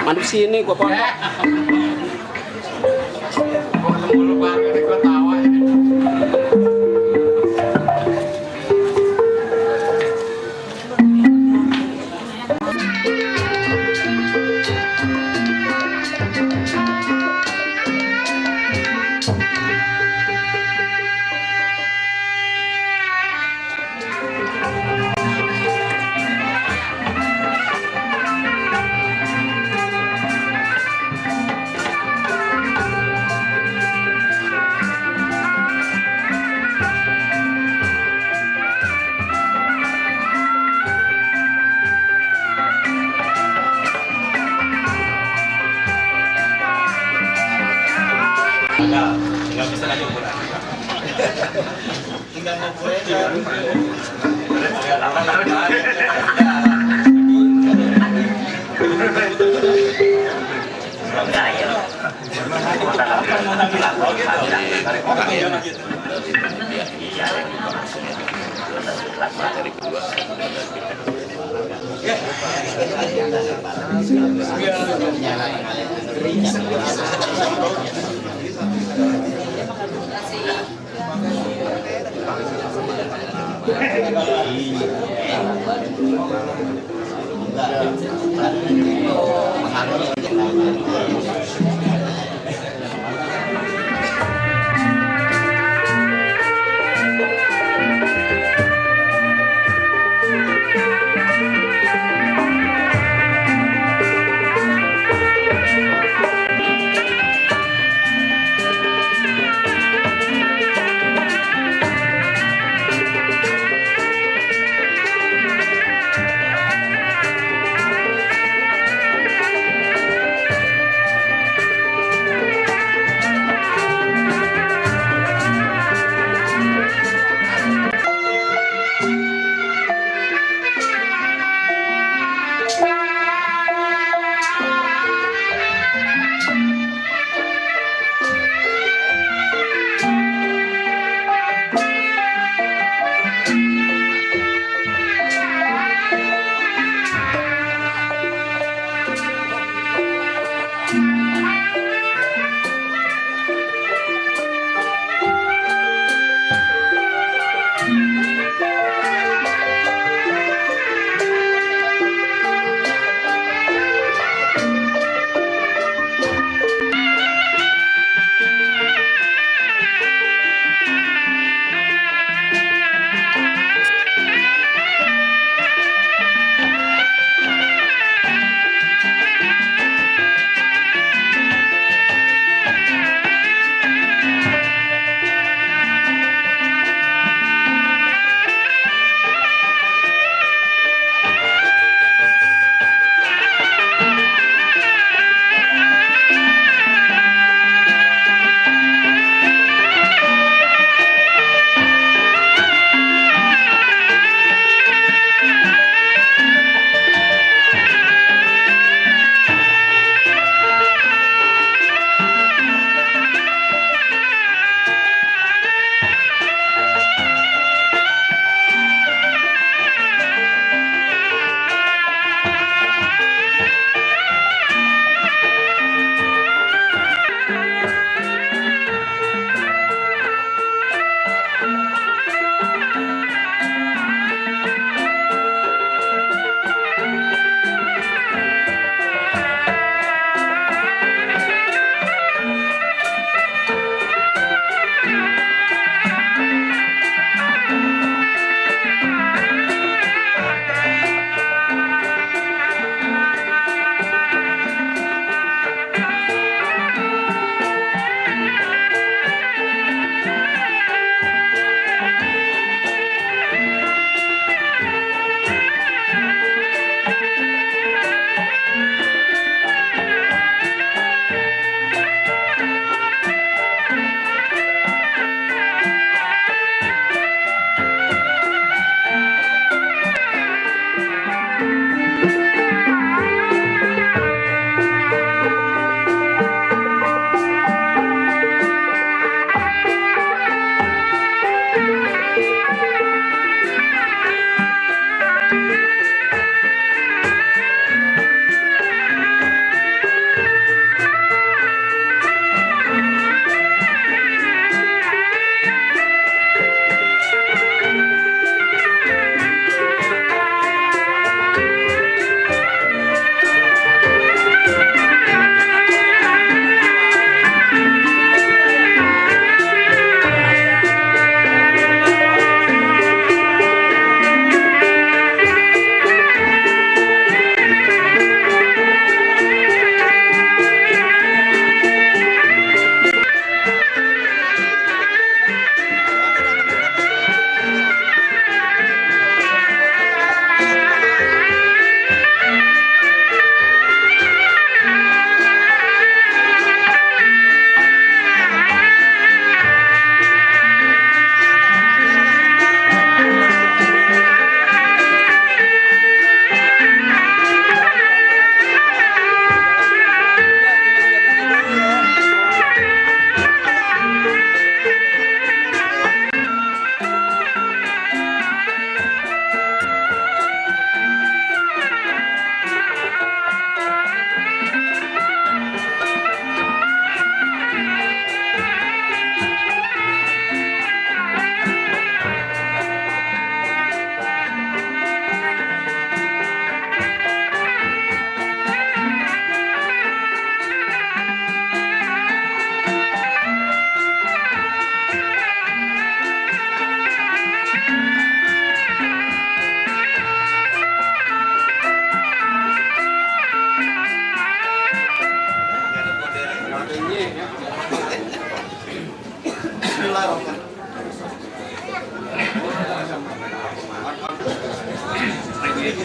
Manu sini gua foto. Gua ketemu lu baru ini gua tawa ini. Tinggal bisa aja pulang. Tinggal ngumpul aja.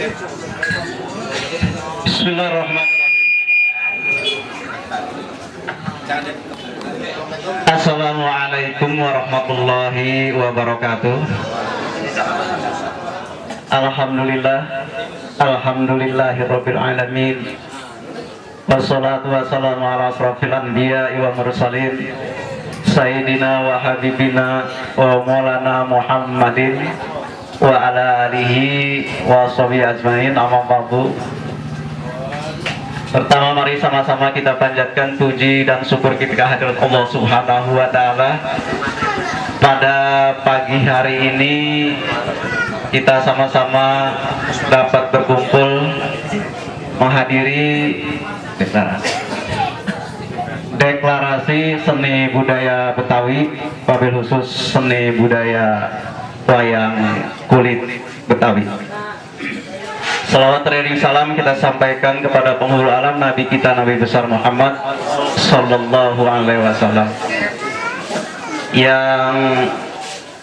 Bismillahirrahmanirrahim. Assalamualaikum warahmatullahi wabarakatuh. Alhamdulillah, alhamdulillahirabbil alamin. Wassalatu wassalamu ala asrofil anbiya'i wa mursalin Sayyidina wa habibina wa maulana Muhammadin wa ala alihi wa sahbihi ajmain, amma ba'du. Pertama, mari sama-sama kita panjatkan puji dan syukur kita kehadirat Allah Subhanahu wa Ta'ala. Pada pagi hari ini kita sama-sama dapat berkumpul menghadiri deklarasi seni budaya Betawi, wabil khusus seni budaya wayang kulit Betawi. Salawat teriring salam kita sampaikan kepada penghulu alam Nabi kita, Nabi besar Muhammad Sallallahu Alaihi Wasallam. Yang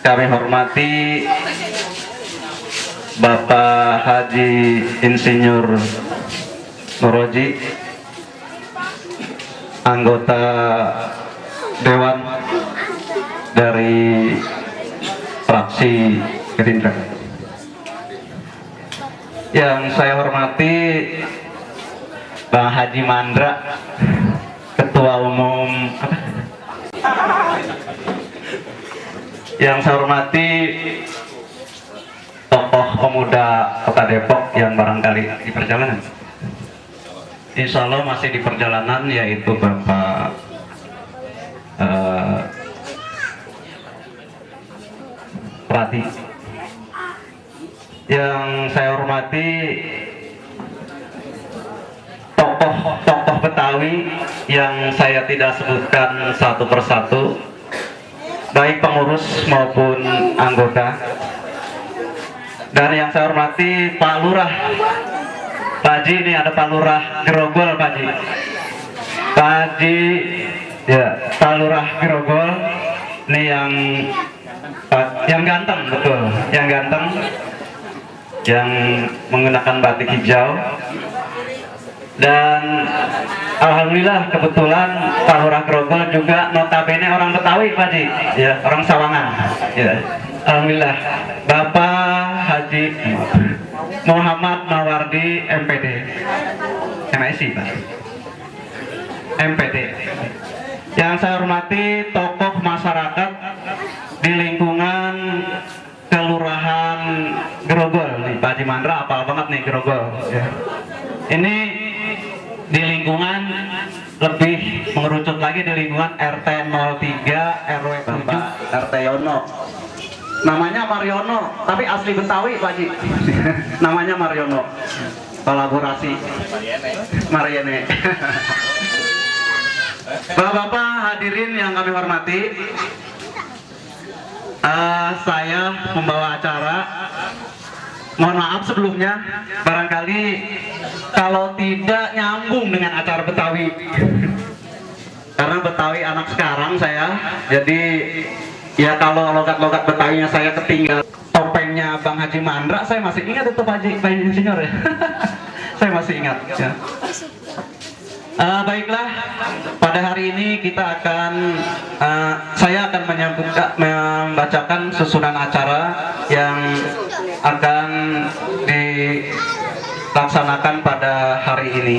kami hormati Bapak Haji Insinyur Nuroji, anggota Dewan dari fraksi Gerindra. Yang saya hormati Bang Haji Mandra, Ketua Umum Yang saya hormati tokoh pemuda Kota Depok yang barangkali di perjalanan, insya Allah masih di perjalanan, yaitu Bapak Prati. Yang saya hormati tokoh-tokoh Betawi yang saya tidak sebutkan satu persatu, baik pengurus maupun anggota. Dan yang saya hormati Pak Lurah, Pak Haji, ini ada Pak Lurah Grogol, Pak Haji. Pak Haji, ya, Pak Lurah Grogol, ini yang ganteng, betul, yang ganteng, yang menggunakan batik hijau. Dan alhamdulillah kebetulan Pak Lurah Grogol juga notabene orang Betawi, Pak Haji, ya, orang Sawangan, ya. Alhamdulillah. Bapak Haji Muhammad Mawardi MPD, MSI, Pak, MPD. Yang saya hormati tokoh masyarakat di lingkungan Kelurahan Grogol nih, Pak Haji Mandra apal banget nih Grogol, ya. Ini di lingkungan, lebih mengerucut lagi di lingkungan RT 03 RW 7 RT Yono. Namanya Mariono, tapi asli Betawi, Pak Haji. Namanya Mariono. Kolaborasi Mariene. Bapak-bapak hadirin yang kami hormati, saya membawa acara. Mohon maaf sebelumnya, barangkali kalau tidak nyambung dengan acara Betawi. Karena Betawi anak sekarang saya, jadi ya kalau logat-logat Betawinya saya ketinggal. Topengnya Bang Haji Mandra, saya masih ingat itu Pak Haji, Pak Insinyur, ya. Saya masih ingat, ya. Baiklah, pada hari ini kita akan saya akan membacakan susunan acara yang akan dilaksanakan pada hari ini.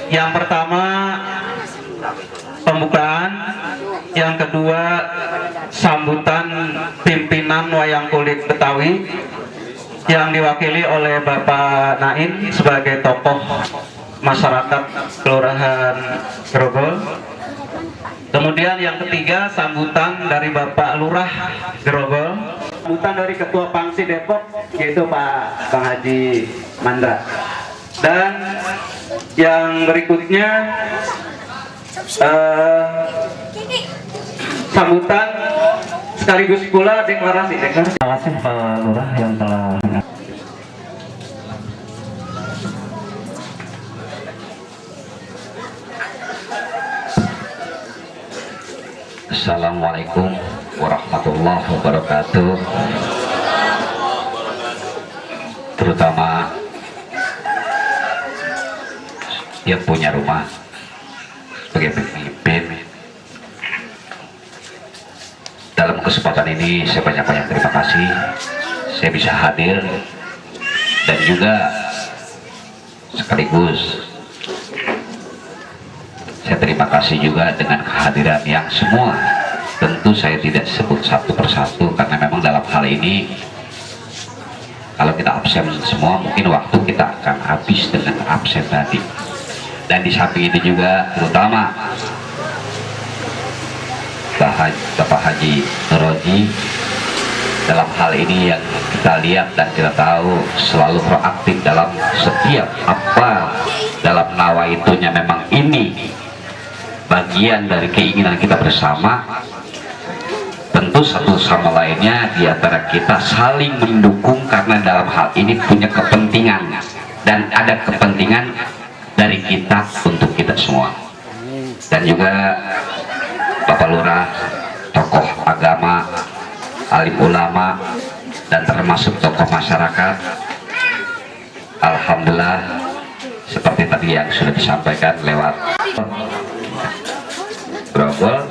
Yang pertama pembukaan, yang kedua sambutan pimpinan wayang kulit Betawi yang diwakili oleh Bapak Nain sebagai tokoh masyarakat Kelurahan Grogol. Kemudian yang ketiga sambutan dari Bapak Lurah Grogol, sambutan dari Ketua Pangsi Depok yaitu Pak Bang Haji Mandra. Dan yang berikutnya sambutan sekaligus pula deklarasi. Terima kasih Pak Lurah yang telah. Assalamualaikum warahmatullahi wabarakatuh. Terutama yang punya rumah sebagai pemimpin. Dalam kesempatan ini saya banyak-banyak terima kasih saya bisa hadir, dan juga sekaligus saya terima kasih juga dengan kehadiran yang semua. Tentu saya tidak sebut satu persatu karena memang dalam hal ini kalau kita absen semua mungkin waktu kita akan habis dengan absen tadi. Dan di samping itu juga terutama Bapak Haji Noroji dalam hal ini yang kita lihat dan kita tahu selalu proaktif dalam setiap apa dalam nawaitunya. Memang ini bagian dari keinginan kita bersama, tentu satu sama lainnya di antara kita saling mendukung karena dalam hal ini punya kepentingan dan ada kepentingan dari kita untuk kita semua. Dan juga Bapak Lurah, tokoh agama, alim ulama, dan termasuk tokoh masyarakat, alhamdulillah seperti tadi yang sudah disampaikan lewat Grogol,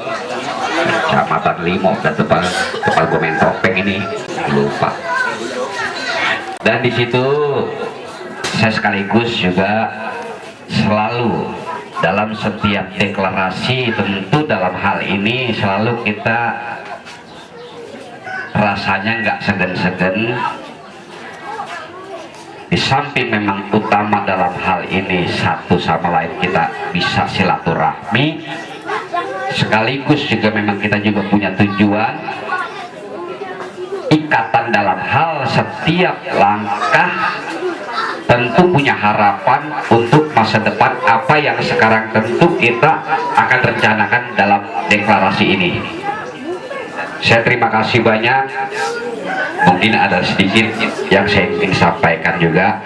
Kecamatan Limo, dan Tepal Gomen Topeng ini lupa. Dan di situ saya sekaligus juga selalu dalam setiap deklarasi, tentu dalam hal ini selalu kita rasanya nggak segan-segan. Di samping memang utama dalam hal ini satu sama lain kita bisa silaturahmi, sekaligus juga memang kita juga punya tujuan, ikatan dalam hal setiap langkah tentu punya harapan untuk masa depan apa yang sekarang tentu kita akan rencanakan dalam deklarasi ini. Saya terima kasih banyak. Mungkin ada sedikit yang saya ingin sampaikan juga.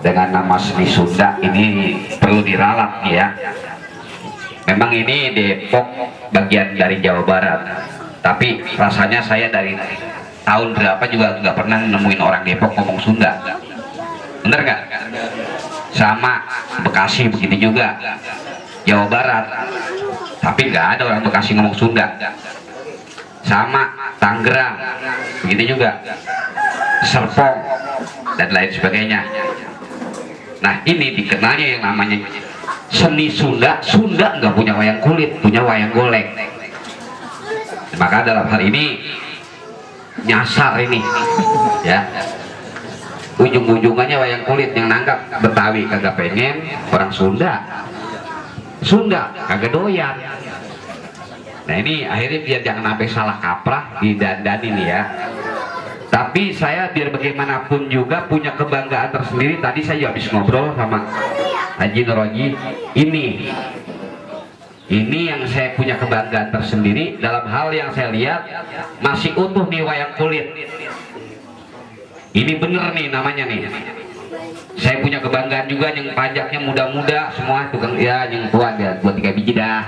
Dengan nama seni Sunda ini perlu diralat ya. Memang ini Depok bagian dari Jawa Barat, tapi rasanya saya dari tahun berapa juga nggak pernah nemuin orang Depok ngomong Sunda. Bener nggak? Sama Bekasi begitu juga, Jawa Barat, tapi nggak ada orang Bekasi ngomong Sunda. Sama Tangerang begitu juga, Serpong dan lain sebagainya. Nah ini dikenalnya yang namanya seni Sunda. Sunda nggak punya wayang kulit, punya wayang golek. Maka dalam hal ini nyasar ini ya, ujung-ujungannya wayang kulit yang nanggap Betawi kagak pengen, orang Sunda kagak doyan. Nah ini akhirnya biar jangan sampai salah kaprah didandanin ya. Tapi saya biar bagaimanapun juga punya kebanggaan tersendiri. Tadi saya habis ngobrol sama Haji Noroji, ini yang saya punya kebanggaan tersendiri dalam hal yang saya lihat masih utuh nih wayang kulit. Ini bener nih namanya nih. Saya punya kebanggaan juga yang pajaknya muda-muda semua tukang ya, yang tua dia 2-3 biji dah.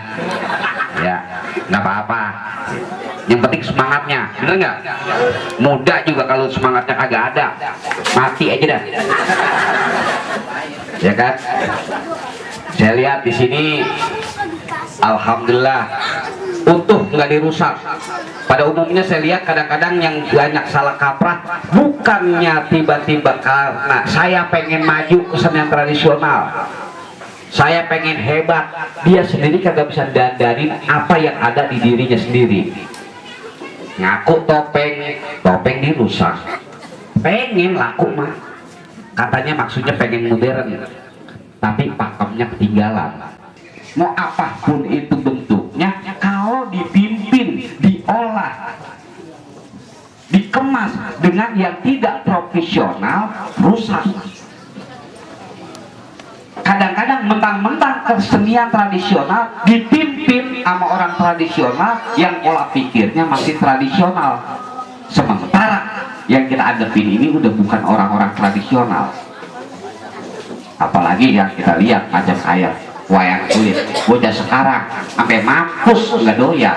Ya, nggak apa-apa. Yang penting semangatnya, bener nggak? Muda juga kalau semangatnya kagak ada, mati aja dah. Ya kan? Saya lihat di sini, alhamdulillah utuh, nggak dirusak. Pada umumnya saya lihat kadang-kadang yang banyak salah kaprah bukannya tiba-tiba karena saya pengen maju kesenian tradisional, saya pengen hebat, dia sendiri kagak bisa dandanin apa yang ada di dirinya sendiri. Ngaku topeng dirusak, pengen laku mah katanya maksudnya pengen modern, tapi pakemnya ketinggalan. Mau apapun itu bentuknya, kalau dipimpin, diolah, dikemas dengan yang tidak profesional, rusak. Kadang-kadang mentang-mentang kesenian tradisional dipimpin sama orang tradisional yang pola pikirnya masih tradisional, sementara yang kita hadapin ini udah bukan orang-orang tradisional. Apalagi yang kita lihat macam kayak wayang kulit bocah sekarang sampai mampus nggak doyan.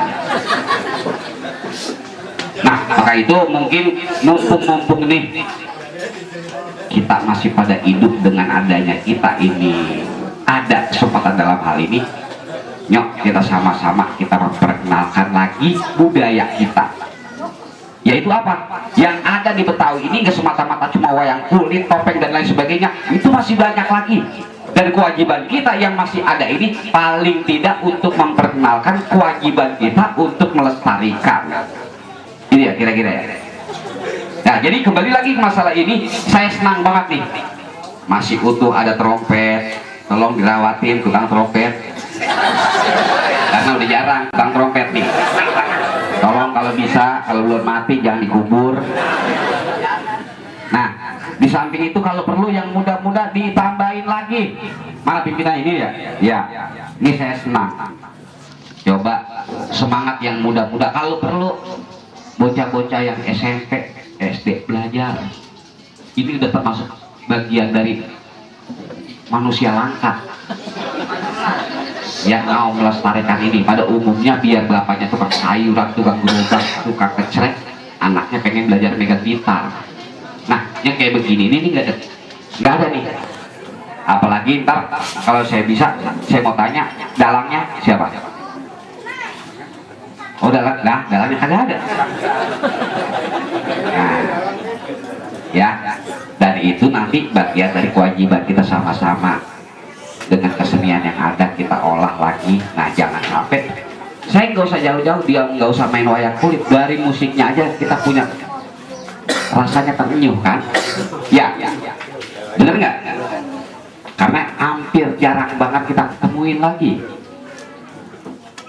Nah maka itu mungkin mumpung nih kita masih pada hidup dengan adanya kita ini ada kesempatan dalam hal ini, nyok kita sama-sama kita memperkenalkan lagi budaya kita, yaitu apa yang ada di Betawi ini. Nggak semata-mata cuma wayang kulit, topeng dan lain sebagainya, itu masih banyak lagi. Dan kewajiban kita yang masih ada ini paling tidak untuk memperkenalkan, kewajiban kita untuk melestarikan. Ini ya kira-kira ya. Nah, jadi kembali lagi ke masalah ini, saya senang banget nih masih utuh ada trompet. Tolong dirawatin tukang trompet, karena udah jarang tukang trompet nih. Tolong kalau bisa, kalau belum mati jangan dikubur. Nah, di samping itu kalau perlu yang muda-muda ditambahin lagi. Mana pimpinan ini ya? Ya, ini saya senang. Coba semangat yang muda-muda. Kalau perlu bocah-bocah yang SMP, SD belajar. Ini udah termasuk bagian dari manusia langka yang mau melestarikan ini. Pada umumnya biar bapaknya tukang sayuran, tukang gerobak, tukang kecrek, anaknya pengen belajar megang gitar. Nah, yang kayak begini ini nggak ada nih. Apalagi ntar kalau saya bisa, saya mau tanya dalangnya siapa? Oh, dalangnya kagak ada. Nah, ya, dan itu nanti bagian dari kewajiban kita sama-sama. Dengan kesenian yang ada kita olah lagi. Nah, jangan sampai saya nggak usah jauh-jauh, dia nggak usah main wayang kulit, dari musiknya aja kita punya rasanya terenyuh kan? Ya, bener nggak? Karena hampir jarang banget kita ketemuin lagi.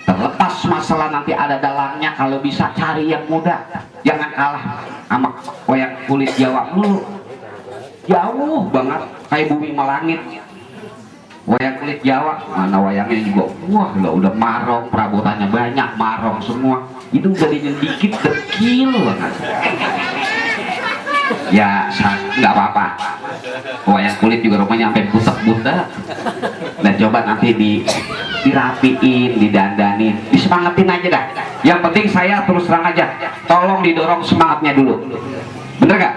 Terlepas masalah nanti ada dalangnya, kalau bisa cari yang muda, jangan kalah sama wayang kulit Jawa dulu. Jauh banget kayak bumi melangit. Wayang kulit Jawa, mana wayangnya juga, wah lah udah marong, perabotannya banyak, marong semua. Itu udah dikit dekil banget. Ya, nggak apa-apa. Wayang kulit juga rumahnya sampai butek-butek. Dan coba nanti dirapiin, didandanin, disemangatin aja dah. Yang penting saya terus terang aja, tolong didorong semangatnya dulu. Bener gak?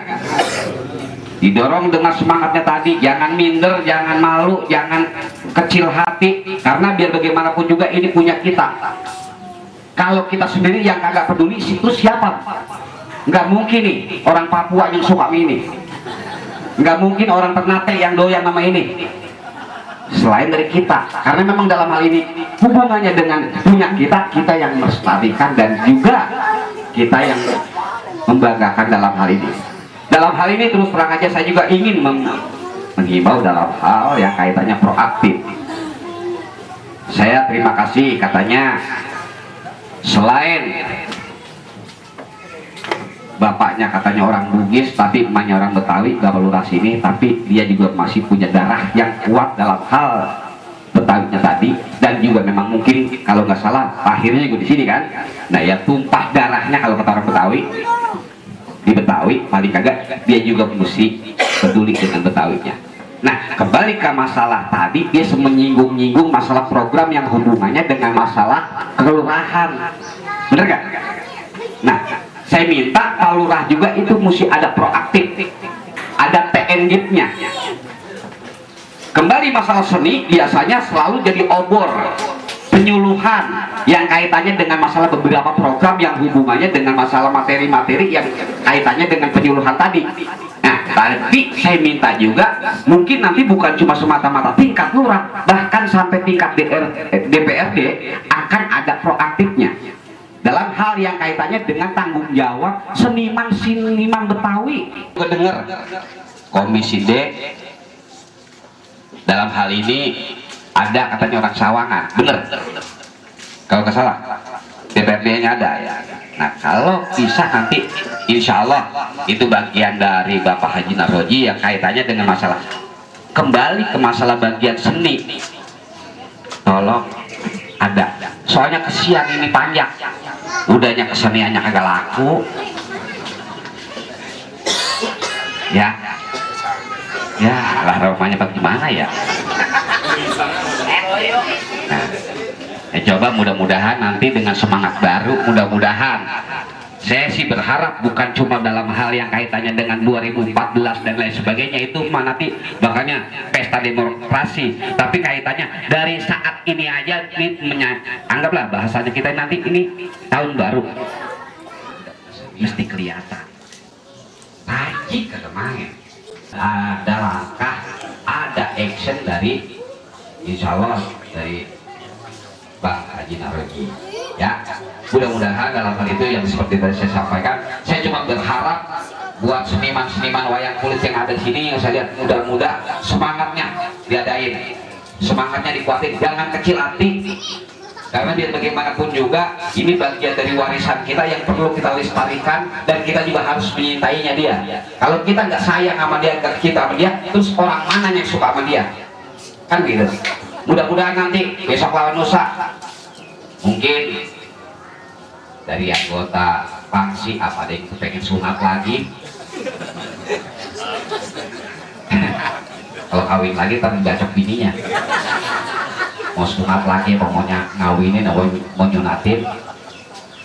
Didorong dengan semangatnya tadi, jangan minder, jangan malu, jangan kecil hati, karena biar bagaimanapun juga ini punya kita. Kalau kita sendiri yang kagak peduli, terus siapa? Nggak mungkin nih orang Papua yang suka ini, nggak mungkin orang Ternate yang doyan nama ini, selain dari kita. Karena memang dalam hal ini hubungannya dengan punya kita, kita yang melestarikan dan juga kita yang membanggakan dalam hal ini. Dalam hal ini terus terang aja saya juga ingin menghimbau dalam hal yang kaitannya proaktif. Saya terima kasih, katanya selain bapaknya katanya orang Bugis tapi emaknya orang Betawi, gak perlu ras ini, tapi dia juga masih punya darah yang kuat dalam hal Betawinya tadi, dan juga memang mungkin kalau nggak salah akhirnya juga di sini kan. Nah, ya tumpah darahnya kalau kata orang Betawi, di Betawi paling kagak dia juga mesti peduli dengan Betawinya. Nah, kembali ke masalah tadi, dia menyinggung-nyinggung masalah program yang hubungannya dengan masalah kelurahan, bener gak? Nah, saya minta Pak Lurah juga itu mesti ada proaktif, ada TNG-nya. Kembali masalah seni biasanya selalu jadi obor penyuluhan yang kaitannya dengan masalah beberapa program yang hubungannya dengan masalah materi-materi yang kaitannya dengan penyuluhan tadi. Nah, tapi saya minta juga mungkin nanti bukan cuma semata-mata tingkat lurah, bahkan sampai tingkat DPRD akan ada proaktifnya dalam hal yang kaitannya dengan tanggung jawab seniman Betawi. Dengar Komisi D dalam hal ini ada katanya orang Sawangan, bener kalau nggak salah, DPRD-nya ada ya. Nah, kalau bisa nanti insya Allah itu bagian dari Bapak Haji Narroji yang kaitannya dengan masalah, kembali ke masalah bagian seni, tolong ada, soalnya kesian ini panjang, udahnya keseniannya kagak laku ya. Ya lah, rumahnya bagaimana ya. Nah, coba mudah-mudahan nanti dengan semangat baru, mudah-mudahan saya sih berharap bukan cuma dalam hal yang kaitannya dengan 2014 dan lain sebagainya, itu mah nanti makanya pesta demokrasi, tapi kaitannya dari saat ini aja ini anggaplah bahasanya kita nanti ini tahun baru mesti kelihatan tajik kagak main, ada langkah, ada action dari insya Allah dari Bang Haji Naroji ya. Mudah-mudahan dalam hal itu yang seperti tadi saya sampaikan, saya cuma berharap buat seniman-seniman wayang kulit yang ada di sini, yang saya lihat muda-muda, semangatnya diadain, semangatnya dikuatin, jangan kecil hati, karena biar bagaimanapun juga ini bagian dari warisan kita yang perlu kita lestarikan, dan kita juga harus menyintainya dia. Kalau kita nggak sayang sama dia, nggak kita sama dia, terus orang mana yang suka sama dia, kan gitu. Mudah-mudahan nanti besok lawan lusa mungkin dari anggota Paksi apa ada yang pengen sunat lagi. Kalau kawin lagi tapi gacok bininya, mau sunat lagi apa mau ngawinin atau mau nyunatin,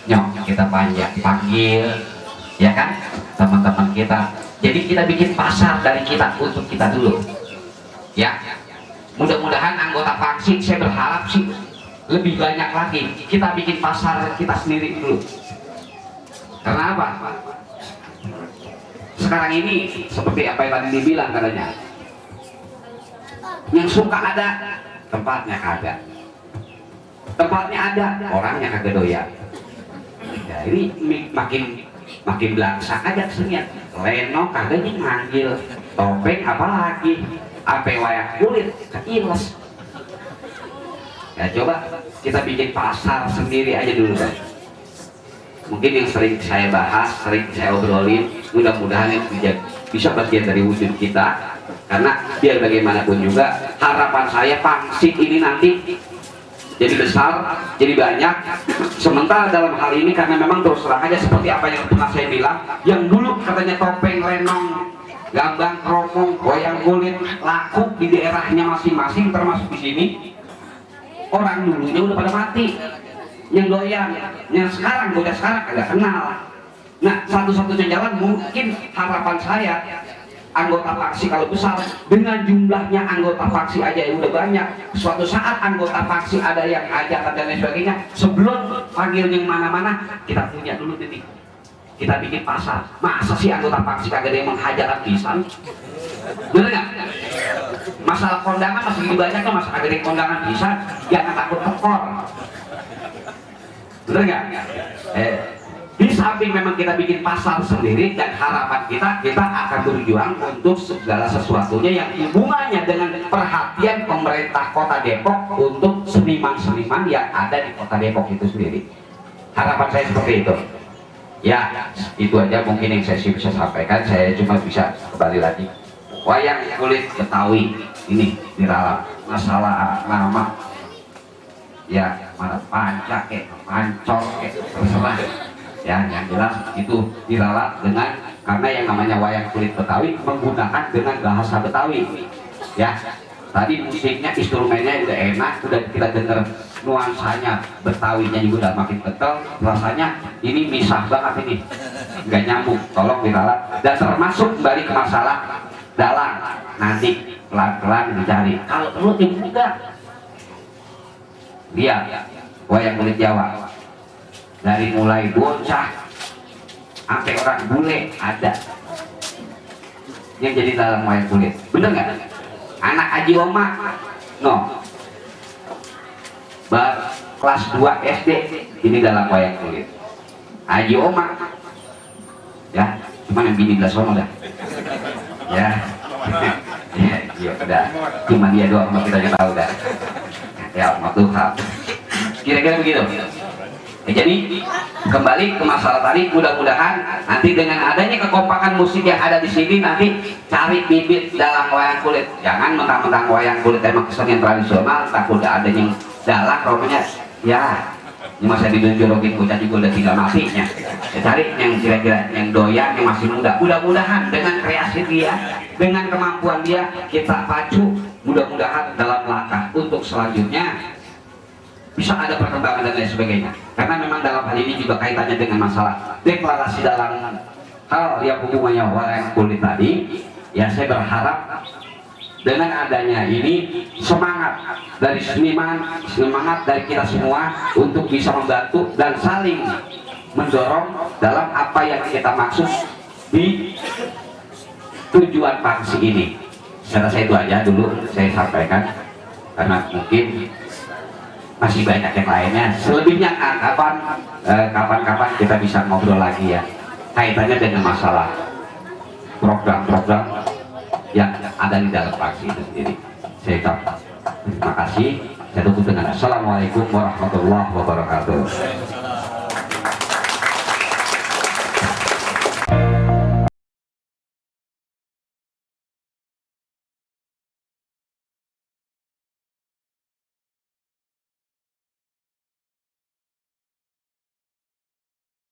nyok kita panggil ya kan teman-teman kita. Jadi kita bikin pasar dari kita untuk kita dulu ya. Mudah-mudahan anggota Paksi, saya berharap sih lebih banyak lagi kita bikin pasar kita sendiri dulu. Karena apa? Sekarang ini seperti apa yang tadi dibilang katanya, yang suka ada tempatnya kagak, tempatnya ada orangnya kagak doyan. Ya, ini makin belangsak aja kesenian. Leno kagak manggil, topeng apalagi, apa wayang kulit keiles. Ya coba kita bikin pasar sendiri aja dulu kan. Mungkin yang sering saya bahas, sering saya obrolin, mudah-mudahan itu bisa bagian dari wujud kita. Karena biar bagaimanapun juga harapan saya Pangsik ini nanti jadi besar, jadi banyak. Sementara dalam hal ini karena memang terus terang aja seperti apa yang pernah saya bilang, yang dulu katanya topeng, lenong, gambang, keromong, wayang kulit laku di daerahnya masing-masing termasuk di sini. Orang dulunya udah pada mati, yang doyan, yang sekarang bocah sekarang agak kenal. Nah, satu-satunya jalan mungkin harapan saya anggota Paksi kalau besar dengan jumlahnya anggota Paksi aja yang udah banyak, suatu saat anggota Paksi ada yang hajatan dan lain sebagainya, sebelum panggil yang mana-mana kita punya dulu titik, kita bikin pasar. Masa sih anggota Paksi kagak ada yang menghajatan pisan? Bener nggak? Masalah kondangan masih lebih banyak kan, masa kagak ada kondangan pisan? Jangan takut tekor. Bener nggak? Di samping memang kita bikin pasar sendiri, dan harapan kita akan berjuang untuk segala sesuatunya yang hubungannya dengan perhatian pemerintah Kota Depok untuk seniman-seniman yang ada di Kota Depok itu sendiri. Harapan saya seperti itu. Ya, itu aja mungkin yang saya bisa sampaikan. Saya cuma bisa kembali lagi. Wayang kulit Betawi ini diralat, masalah nama ya mana pancak pancor terserah ya, yang jelas itu diralat dengan, karena yang namanya wayang kulit Betawi menggunakan dengan bahasa Betawi ya. Tadi musiknya, instrumennya udah enak, udah kita dengar nuansanya Betawinya juga udah makin kental, rasanya ini misah banget ini, nggak nyambung. Tolong diralat, dan termasuk kembali ke masalah dalang, nanti pelan-pelan dicari. Kalau perlu juga lihat wayang kulit Jawa dari mulai bocah sampai orang bule ada yang jadi dalam wayang kulit. Bener nggak? Anak Haji Oma no kelas 2 SD ini dalam wayang kulit. Haji Oma ya, cuman yang bini belas sono dah ya. Ya udah, cuma dia doang sama kita yang tahu dah ya, sama Tuhan. Kira-kira begitu. Jadi kembali ke masalah tadi, mudah-mudahan nanti dengan adanya kekompakan musik yang ada di sini, nanti cari bibit dalam wayang kulit. Jangan mentang-mentang wayang kulit emang kesenian tradisional, takut ada yang dalang romanya ya. Ini masa dijorokin bocah juga udah tinggal matinya. Ya, cari yang kira-kira yang doyan, yang masih muda. Mudah-mudahan dengan kreasi dia, dengan kemampuan dia, kita pacu. Mudah-mudahan dalam langkah untuk selanjutnya bisa ada perkembangan dan lain sebagainya. Karena memang dalam hal ini juga kaitannya dengan masalah deklarasi dalam hal yang hubungannya wayang kulit tadi. Ya, saya berharap dengan adanya ini semangat dari seniman, semangat dari kita semua untuk bisa membantu dan saling mendorong dalam apa yang kita maksud di tujuan paksi ini. Saya rasa itu aja dulu saya sampaikan, karena mungkin masih banyak yang lainnya. Selebihnya kapan kita bisa ngobrol lagi ya, kaitannya dengan masalah program-program yang ada di dalam paksi itu sendiri. Saya ucapkan terima kasih. Saya tutup dengan assalamualaikum warahmatullahi wabarakatuh.